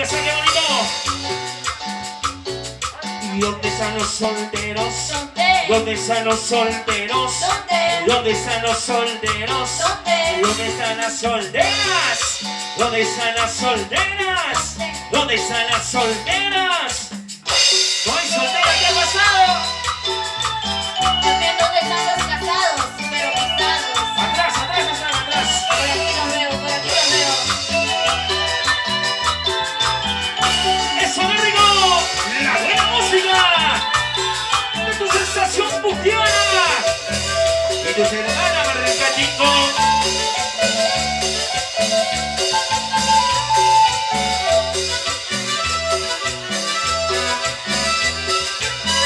empezar, qué bonito. ¿Y dónde están los solteros? ¿Dónde están los solteros? ¿Dónde están los solteros? ¿Dónde están las solteras? ¿Dónde están las solteras? ¿Dónde están las solteras? ¿No hay soltera? ¿Qué ha pasado? También dónde están los casados, pero casados. Atrás, atrás, están atrás. Por aquí los veo, por aquí los veo. ¡Eso, qué rico! ¡La buena música! ¡De tu sensación pugiana! ¡Y tu hermana, Marrecachito!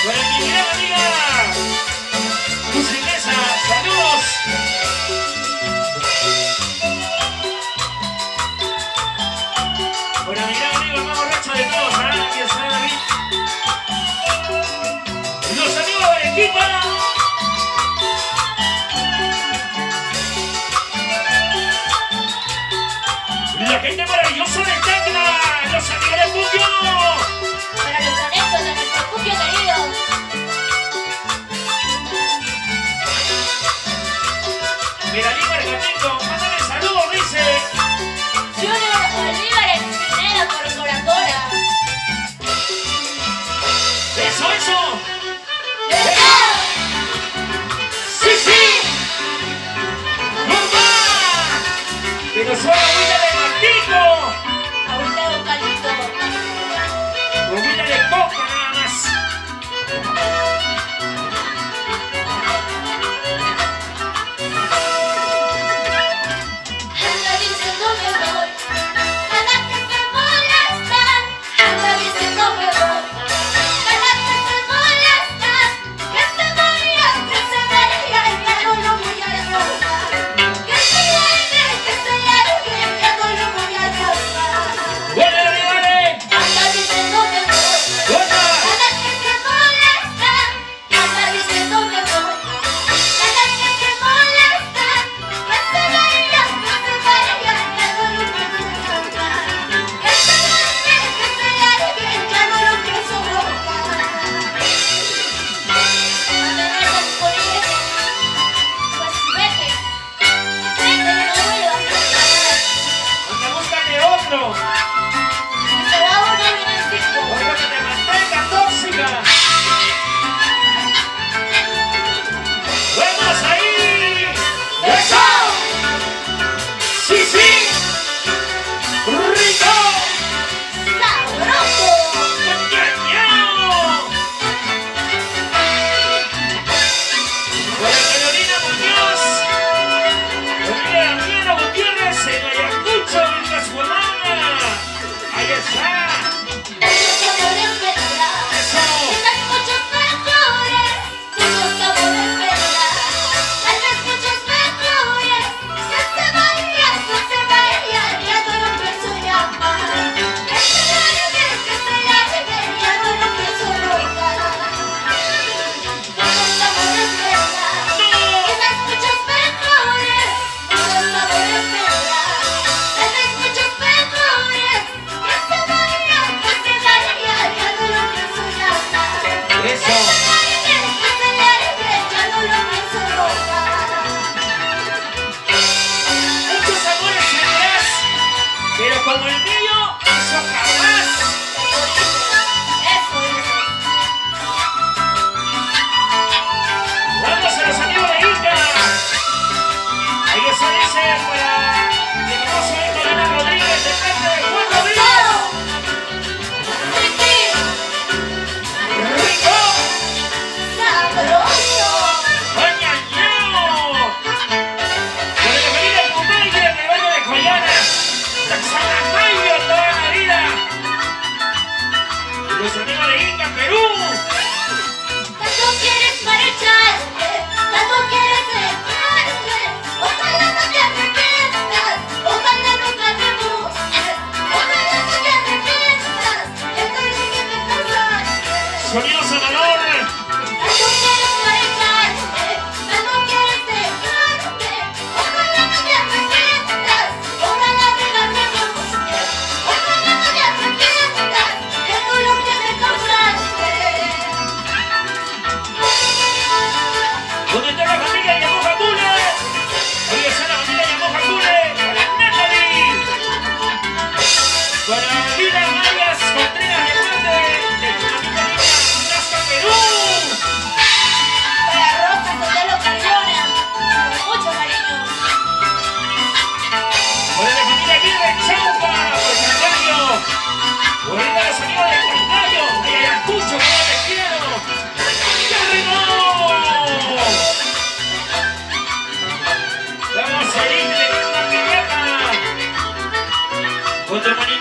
¡Buena mi gran amiga! ¡Tus inglesas! ¡Saludos! Bueno, mi gran amigo, el más borracho de todos, ¿ah? Aquí está David. Los amigos del equipo. La gente maravillosa de Tacna. Los amigos de Puyo. Para los anexos de nuestro Puyo querido. Mira, Marcatito, mándame saludos, dice. Junior Oliver en Pineda por Coca-Cola. Eso, eso. ¡Eso! ¡Sí, sí! ¡Mamá! Pero soy agüita de Martito. Agüita de eucalipto. Agüita de coca nada más.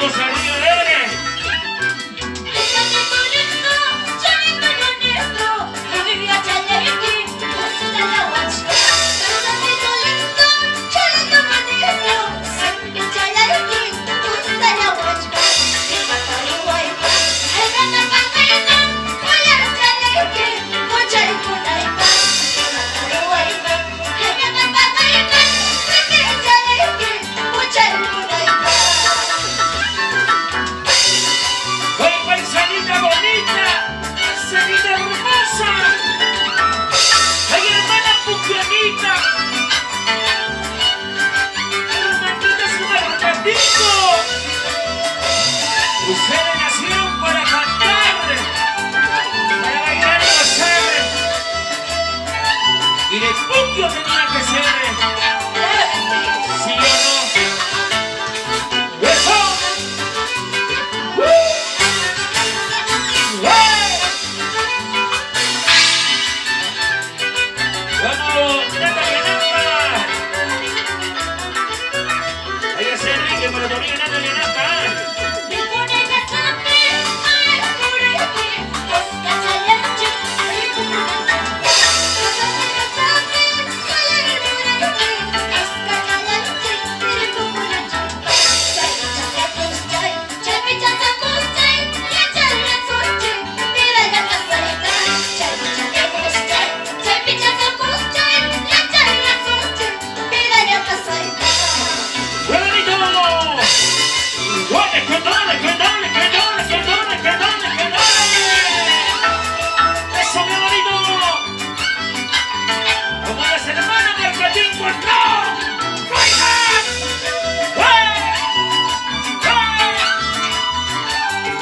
Vamos arriba, alegre. Ustedes nacieron para cantar, para bailar y gozar. Y de puño tenía que ser. ¿Sí o no? ¡Eso! ¡Vamos, Natalia Napa! Ahí es Enrique, pero también Natalia Napa.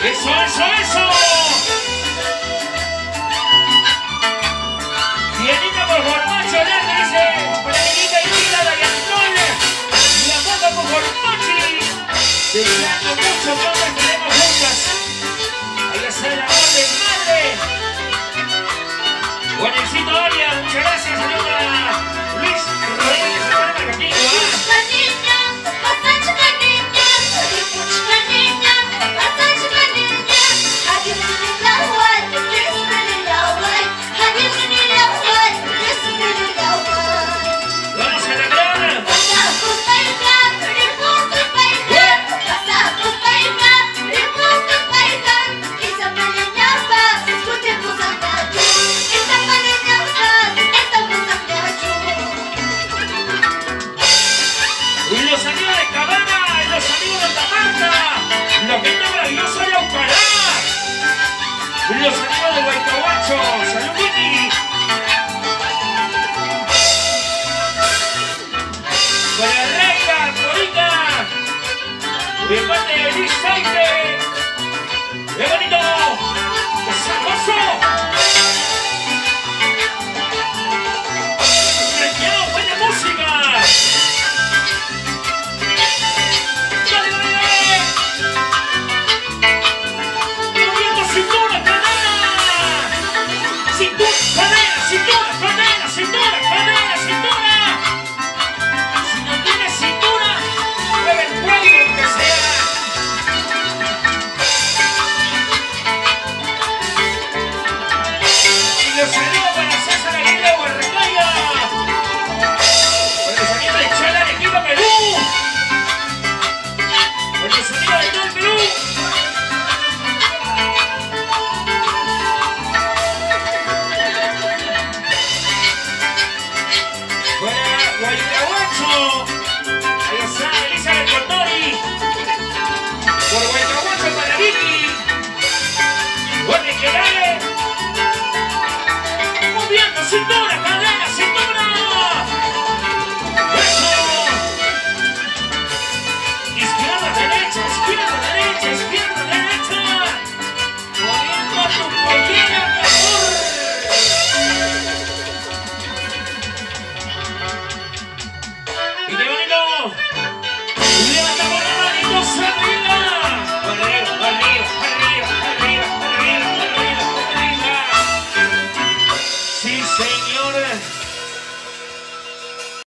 ¡Eso! Bienita por Formacho, le dice, por la niñita y vida de Antón, y la boca por Formachi, deseando mucho